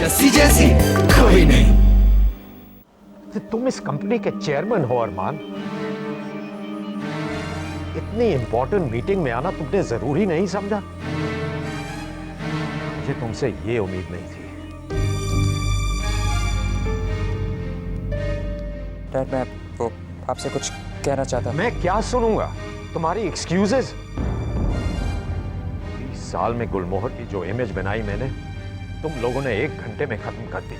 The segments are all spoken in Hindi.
जस्सी जैसी कोई नहीं। तुम इस कंपनी के चेयरमैन हो अरमान। इतनी इंपॉर्टेंट मीटिंग में आना तुमने जरूरी नहीं समझा? मुझे तुमसे ये उम्मीद नहीं थी। डैड, मैं वो आपसे कुछ कहना चाहता था। मैं क्या सुनूंगा तुम्हारी एक्सक्यूजेस? 20 साल में गुलमोहर की जो इमेज बनाई मैंने, तुम लोगों ने 1 घंटे में खत्म कर दी।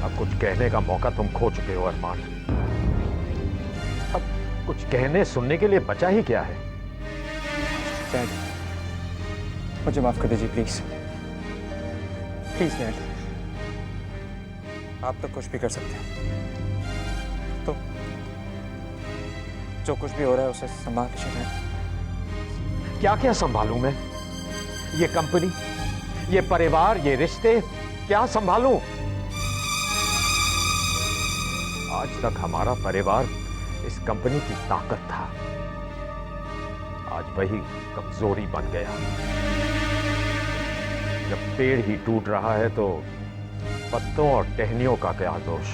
अब कुछ कहने का मौका तुम खो चुके हो अरमान। अब कुछ कहने सुनने के लिए बचा ही क्या है? डैड, मुझे माफ कर दीजिए प्लीज। प्लीज डैड, आप तो कुछ भी कर सकते हैं, तो जो कुछ भी हो रहा है उसे संभाल लीजिए डैड। क्या क्या संभालूं मैं? ये कंपनी, ये परिवार, ये रिश्ते, क्या संभालूं? आज तक हमारा परिवार इस कंपनी की ताकत था, आज वही कमजोरी बन गया। जब पेड़ ही टूट रहा है तो पत्तों और टहनियों का क्या दोष?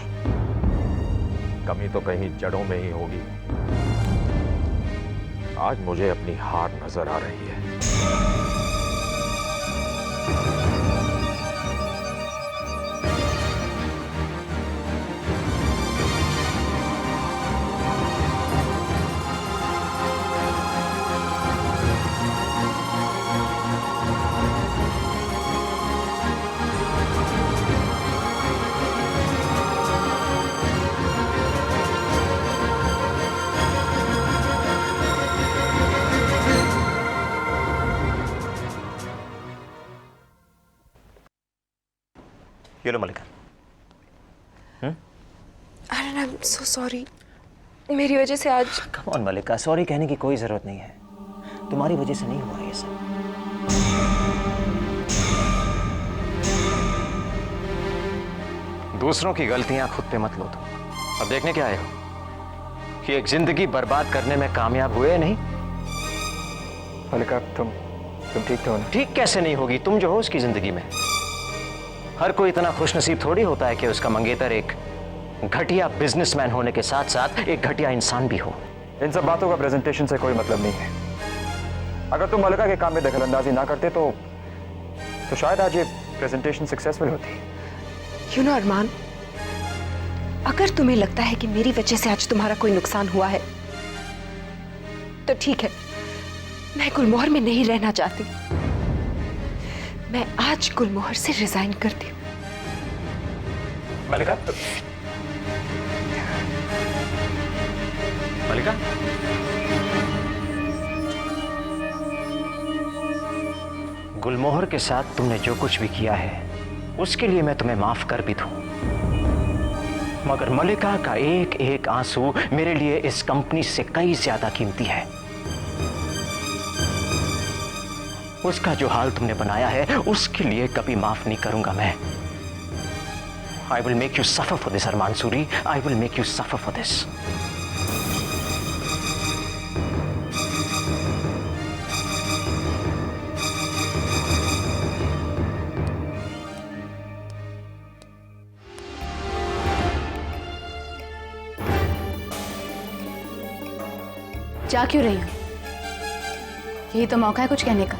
कमी तो कहीं जड़ों में ही होगी। आज मुझे अपनी हार नजर आ रही है। ये लो मलिका। आई एम सो सॉरी, मेरी वजह से आज। कम ऑन मलिका, सॉरी कहने की कोई जरूरत नहीं है। तुम्हारी वजह से नहीं हुआ ये सब। दूसरों की गलतियां खुद पे मत लो तुम। अब देखने क्या आए हो कि एक जिंदगी बर्बाद करने में कामयाब हुए नहीं? मलिका, तुम ठीक तो हो ना? ठीक कैसे नहीं होगी? तुम जो हो उसकी जिंदगी में। हर कोई इतना खुशनसीब थोड़ी होता है कि उसका मंगेतर एक घटिया बिजनेसमैन होने के साथ साथ एक घटिया इंसान भी हो। इन सब बातों का प्रेजेंटेशन से कोई मतलब नहीं है। अगर तुम मलिका के काम में दखलंदाजी ना करते तो शायद आज ये प्रेजेंटेशन सक्सेसफुल होती। यू नो अरमान, अगर तुम्हें लगता है कि मेरी वजह से आज तुम्हारा कोई नुकसान हुआ है तो ठीक है, मैं गुलमोहर में नहीं रहना चाहती। मैं आज गुलमोहर से रिजाइन करती हूँ। मलिका, मलिका, गुलमोहर के साथ तुमने जो कुछ भी किया है उसके लिए मैं तुम्हें माफ कर भी दूं, मगर मलिका का एक एक आंसू मेरे लिए इस कंपनी से कई ज्यादा कीमती है। उसका जो हाल तुमने बनाया है उसके लिए कभी माफ नहीं करूंगा मैं। I will make you suffer for this, Armaan Suri. I will make you suffer for this. जा क्यों रही हो? यही तो मौका है कुछ कहने का।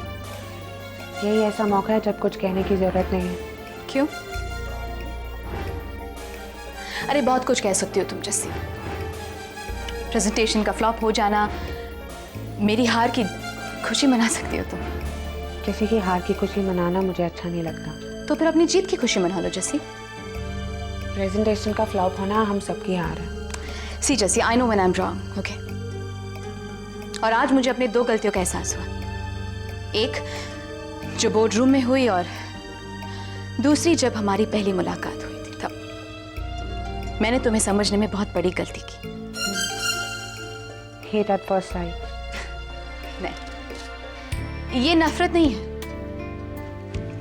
यही ऐसा मौका है जब कुछ कहने की जरूरत नहीं है। क्यों? अरे बहुत कुछ कह सकती हो तुम जस्सी। प्रेजेंटेशन का फ्लॉप हो जाना, मेरी हार की खुशी मना सकती हो तुम। किसी की हार की खुशी मनाना मुझे अच्छा नहीं लगता। तो फिर अपनी जीत की खुशी मना लो जस्सी। प्रेजेंटेशन का फ्लॉप होना हम सबकी हार है। See Jassi, I know when I am wrong, okay? और आज मुझे अपनी 2 गलतियों का एहसास हुआ। एक जो बोर्ड रूम में हुई, और दूसरी जब हमारी पहली मुलाकात हुई थी तब। मैंने तुम्हें समझने में बहुत बड़ी गलती की। Hate at first sight। नहीं, ये नफरत नहीं है।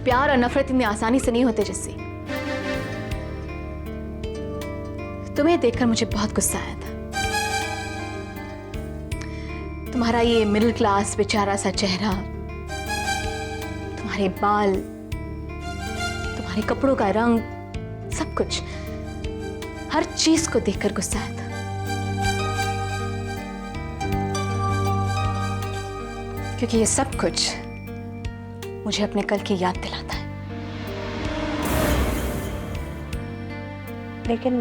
प्यार और नफरत इतनी आसानी से नहीं होते जस्सी। तुम्हें देखकर मुझे बहुत गुस्सा आया था। तुम्हारा ये मिडिल क्लास बेचारा सा चेहरा, तुम्हारे बाल, तुम्हारे कपड़ों का रंग, सब कुछ, हर चीज को देखकर गुस्सा आया था। क्योंकि ये सब कुछ मुझे अपने कल की याद दिलाता है। लेकिन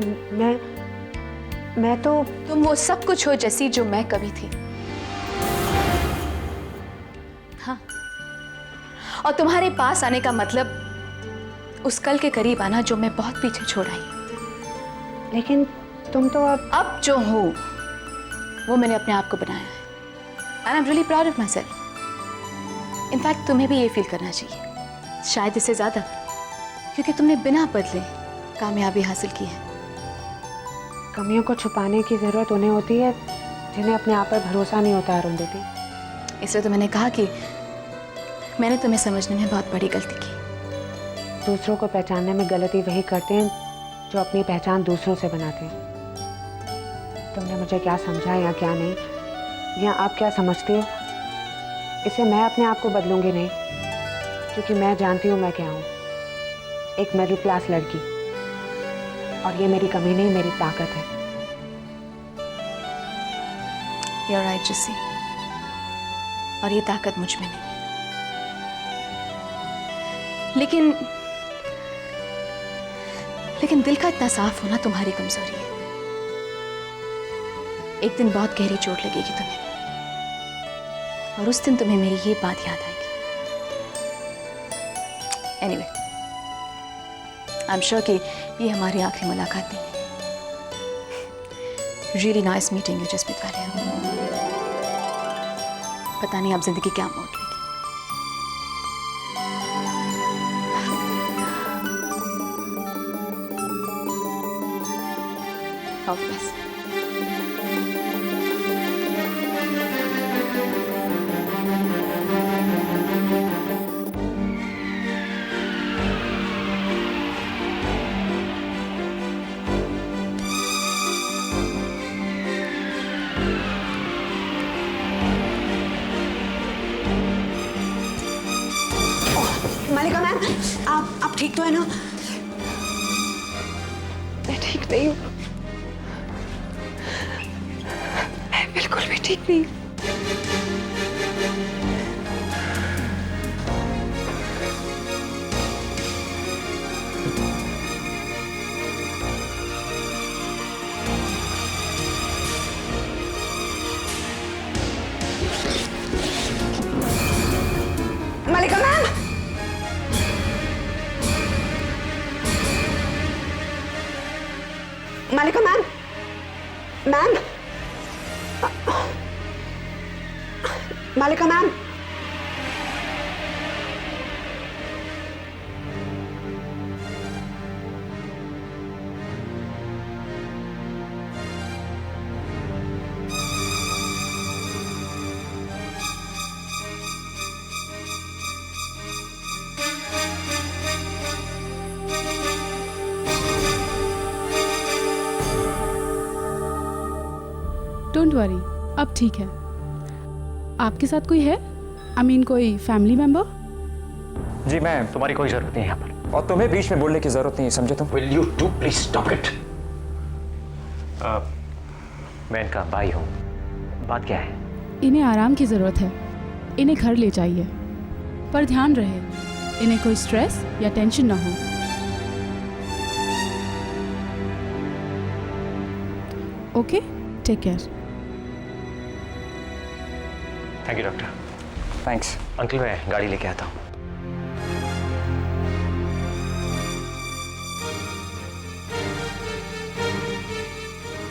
मैं तो तुम वो सब कुछ हो जैसी जो मैं कभी थी। हाँ, और तुम्हारे पास आने का मतलब उस कल के करीब आना जो मैं बहुत पीछे छोड़ आई। लेकिन तुम तो अब जो हो वो मैंने अपने आप को बनाया है। And I am really proud of my self. In fact तुम्हें भी ये फील करना चाहिए, शायद इससे ज्यादा, क्योंकि तुमने बिना बदले कामयाबी हासिल की है। कमियों को छुपाने की जरूरत उन्हें होती है जिन्हें अपने आप पर भरोसा नहीं होता अरुंधति। इसलिए तो मैंने कहा कि मैंने तुम्हें समझने में बहुत बड़ी गलती की। दूसरों को पहचानने में गलती वही करते हैं जो अपनी पहचान दूसरों से बनाते हैं। तुमने मुझे क्या समझा या क्या नहीं, या आप क्या समझते हो, इसे मैं अपने आप को बदलूंगी नहीं, क्योंकि मैं जानती हूँ मैं क्या हूँ, एक मिडिल क्लास लड़की। और ये मेरी कमी नहीं, मेरी ताकत है। You're right, जस्सी, और ये ताकत मुझ में नहीं है। लेकिन दिल का इतना साफ होना तुम्हारी कमजोरी है। एक दिन बहुत गहरी चोट लगेगी तुम्हें, और उस दिन तुम्हें मेरी ये बात याद आएगी। एनीवे, आई एम श्योर कि ये हमारी आखिरी मुलाकात नहीं है। Really nice meeting you Jasmeet Walia. पता नहीं अब जिंदगी क्या मोड़ लेगी। All the best. मालिका मैम, आप ठीक तो है ना? मैं ठीक नहीं हूँ, मैं बिल्कुल भी ठीक नहीं हूँ। मालिका मैम, मालिका मैम, मैम, मालिका मैम, डोंट वरी, अब ठीक है। आपके साथ कोई है? कोई फैमिली मेंबर? जी मैं, तुम्हारी कोई जरूरत नहीं है यहाँ पर। और तुम्हें बीच में बोलने की जरूरत नहीं, समझे तुम? Will you do please stop it? मैं इनका भाई हूँ। बात क्या है? इन्हें आराम की ज़रूरत है, इन्हें घर ले जाइए, पर ध्यान रहे इन्हें कोई स्ट्रेस या टेंशन ना हो। Okay, take care. Thank you doctor. Thanks uncle, मैं गाड़ी लेके आता हूँ।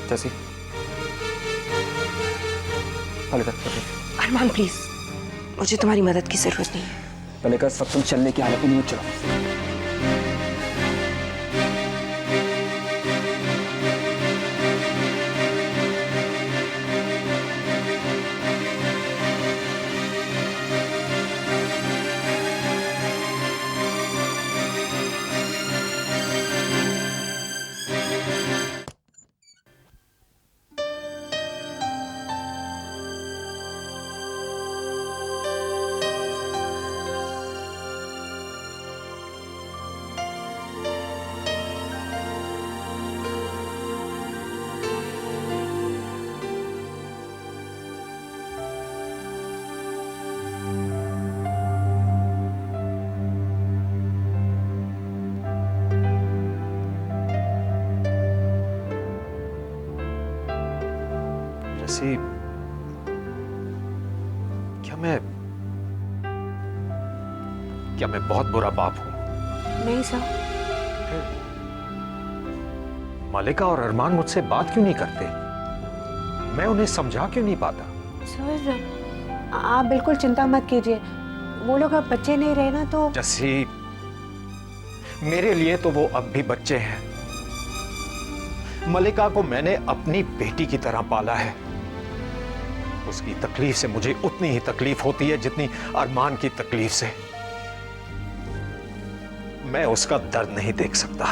जैसी मलिका, अरमान प्लीज, मुझे तुम्हारी मदद की जरूरत नहीं है। मलिका, सब तुम चलने की हालत में नहीं हो, चलो। जैसी क्या मैं बहुत बुरा बाप हूं? नहीं सर। मलिका और अरमान मुझसे बात क्यों नहीं करते? मैं उन्हें समझा क्यों नहीं पाता? सर आप बिल्कुल चिंता मत कीजिए, वो लोग अब बच्चे नहीं रहे ना तो। जस्सी, मेरे लिए तो वो अब भी बच्चे हैं। मलिका को मैंने अपनी बेटी की तरह पाला है। उसकी तकलीफ से मुझे उतनी ही तकलीफ होती है जितनी अरमान की तकलीफ से। मैं उसका दर्द नहीं देख सकता।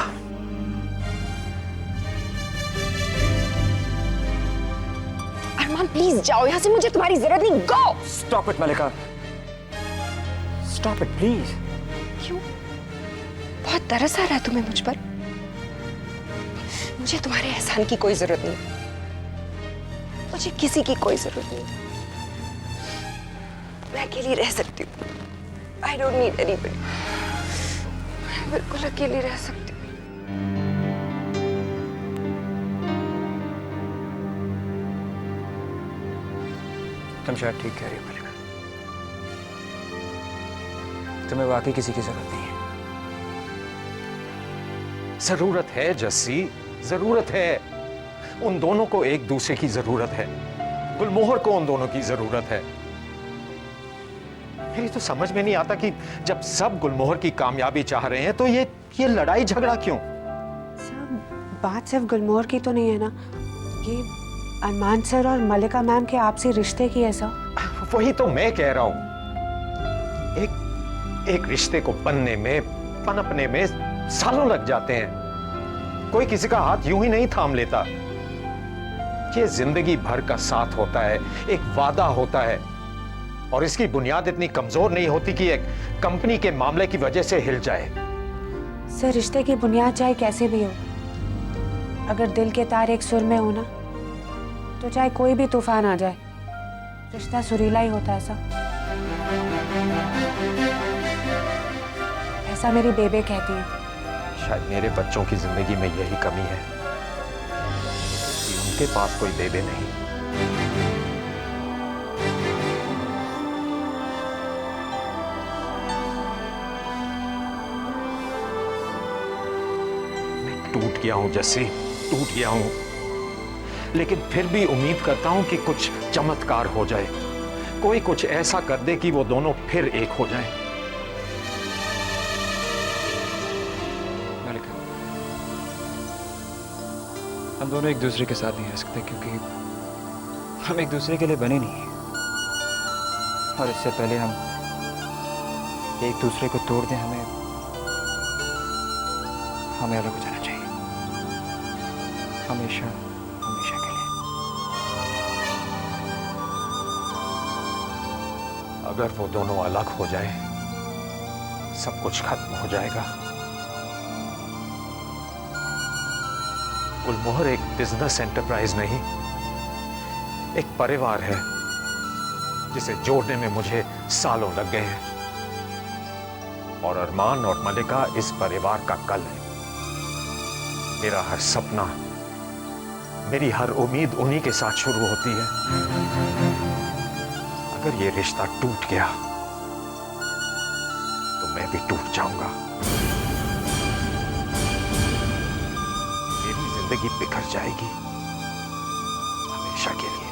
अरमान प्लीज जाओ यहां से, मुझे तुम्हारी जरूरत नहीं। Go. Stop it Malika, stop it please. क्यों? बहुत तरस आ रहा है तुम्हें मुझ पर? मुझे तुम्हारे एहसान की कोई जरूरत नहीं, मुझे किसी की कोई जरूरत नहीं। मैं अकेली रह सकती हूँ। I don't need anybody. मैं बिल्कुल अकेली रह सकती हूँ। तुम शायद ठीक कह रही हो मलिका, तुम्हें वाकई किसी की जरूरत नहीं है। जरूरत है जस्सी, जरूरत है। उन दोनों को एक दूसरे की जरूरत है। गुलमोहर को उन दोनों की जरूरत है। मेरी तो समझ में नहीं आता कि जब सब गुलमोहर की कामयाबी चाह रहे हैं तो ये लड़ाई झगड़ा क्यों? सर बात सिर्फ गुलमोहर की तो नहीं है ना, ये अरमान सर और मलिका मैम के आपसी रिश्ते की है सर। वही तो मैं कह रहा हूं। एक रिश्ते को बनने में, पनपने में सालों लग जाते हैं। कोई किसी का हाथ यूं ही नहीं थाम लेता। ये जिंदगी भर का साथ होता है, एक वादा होता है, और इसकी बुनियाद इतनी कमजोर नहीं होती कि एक कंपनी के मामले की वजह से हिल जाए। सर रिश्ते की बुनियाद चाहे कैसे भी हो, अगर दिल के तार एक सुर में हो ना, तो चाहे कोई भी तूफान आ जाए, रिश्ता सुरीला ही होता है सर। ऐसा मेरी बेबे कहती है। शायद मेरे बच्चों की जिंदगी में यही कमी है कि उनके पास कोई बेबे नहीं। मैं टूट गया हूं जस्सी, टूट गया हूं, लेकिन फिर भी उम्मीद करता हूं कि कुछ चमत्कार हो जाए। कोई कुछ ऐसा कर दे कि वो दोनों फिर एक हो जाएं। हम दोनों एक दूसरे के साथ नहीं रह सकते क्योंकि हम एक दूसरे के लिए बने नहीं, और इससे पहले हम एक दूसरे को तोड़ दें, हमें अलग हो जाना चाहिए, हमेशा हमेशा के लिए। अगर वो दोनों अलग हो जाए, सब कुछ खत्म हो जाएगा। गुलमोहर एक बिजनेस एंटरप्राइज नहीं, एक परिवार है जिसे जोड़ने में मुझे सालों लग गए हैं। और अरमान और मलिका इस परिवार का कल है। मेरा हर सपना, मेरी हर उम्मीद उन्हीं के साथ शुरू होती है। अगर ये रिश्ता टूट गया तो मैं भी टूट जाऊंगा। जिंदगी बिखर जाएगी हमेशा के लिए।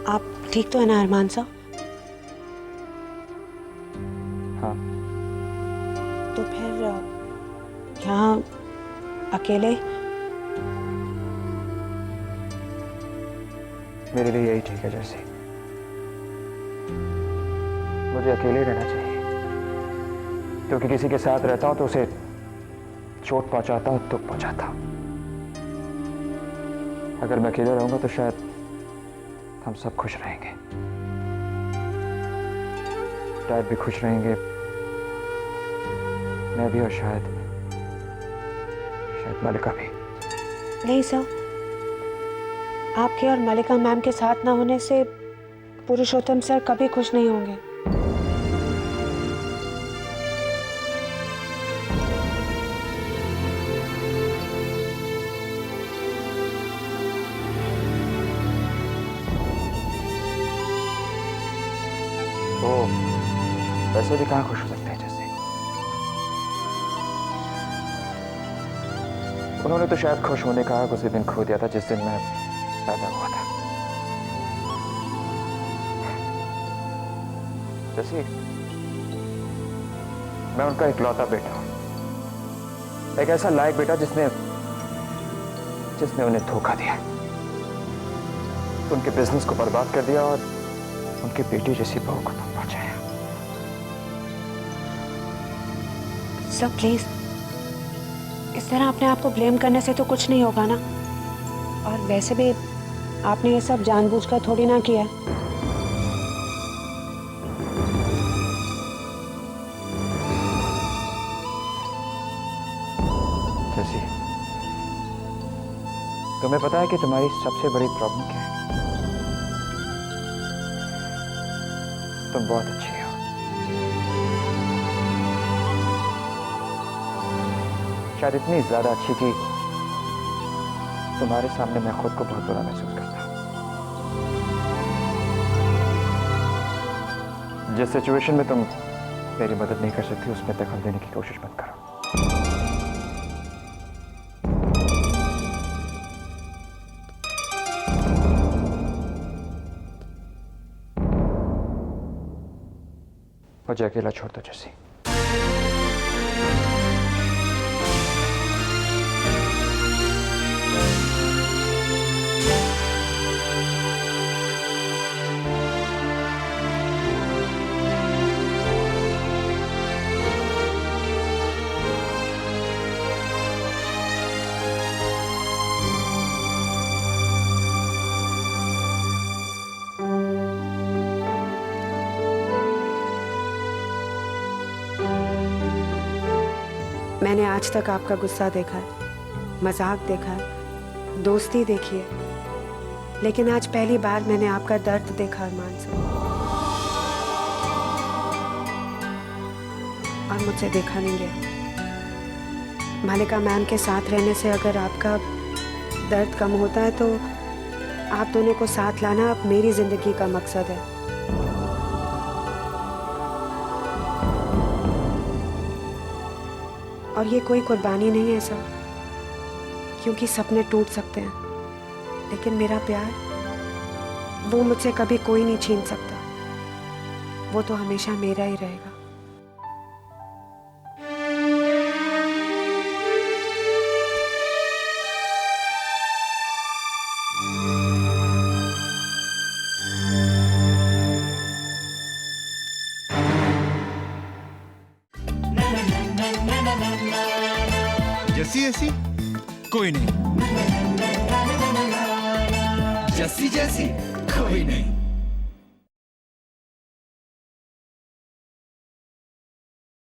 आप ठीक तो है ना अरमान साहब? हाँ। तो फिर यहाँ अकेले? मेरे लिए यही ठीक है जैसे। मुझे अकेले रहना चाहिए, क्योंकि किसी के साथ रहता हूं तो उसे चोट पहुंचाता हूं, दुख पहुंचाता हूं। अगर मैं अकेले रहूंगा तो शायद हम सब खुश रहेंगे, डैड भी खुश रहेंगे, मैं भी, और शायद मलिका भी। नहीं सर, आपके और मलिका मैम के साथ ना होने से पुरुषोत्तम सर कभी खुश नहीं होंगे। वो वैसे भी कहाँ खुश हो सकते हैं जैसे। उन्होंने तो शायद खुश होने का उसी दिन खो दिया था जिस दिन मैं पैदा हुआ था। जैसे मैं उनका इकलौता बेटा हूं, एक ऐसा लायक बेटा जिसने उन्हें धोखा दिया, उनके बिजनेस को बर्बाद कर दिया और उनकी बेटी जैसी बहू को तुम पहुंचाया। सर प्लीज, इस तरह अपने आप को ब्लेम करने से तो कुछ नहीं होगा ना। और वैसे भी आपने ये सब जानबूझकर थोड़ी ना किया। जैसी, तुम्हें पता है कि तुम्हारी सबसे बड़ी प्रॉब्लम क्या है? तुम बहुत अच्छी हो। शायद इतनी ज्यादा अच्छी कि तुम्हारे सामने मैं खुद को बहुत बुरा महसूस करता हूं। जिस सिचुएशन में तुम मेरी मदद नहीं कर सकती उसमें दखल देने की कोशिश मत करो। मुझे अकेला छोड़ दो जैसी। मैंने आज तक आपका गुस्सा देखा है, मजाक देखा है, दोस्ती देखी है, लेकिन आज पहली बार मैंने आपका दर्द देखा अरमान से। और मुझसे देखा नहीं गया। मलिका मैम के साथ रहने से अगर आपका दर्द कम होता है तो आप दोनों को साथ लाना अब मेरी जिंदगी का मकसद है। और ये कोई कुर्बानी नहीं है सर, क्योंकि सपने टूट सकते हैं, लेकिन मेरा प्यार वो मुझसे कभी कोई नहीं छीन सकता। वो तो हमेशा मेरा ही रहेगा। जैसी ऐसी कोई नहीं, जैसी जैसी कोई नहीं।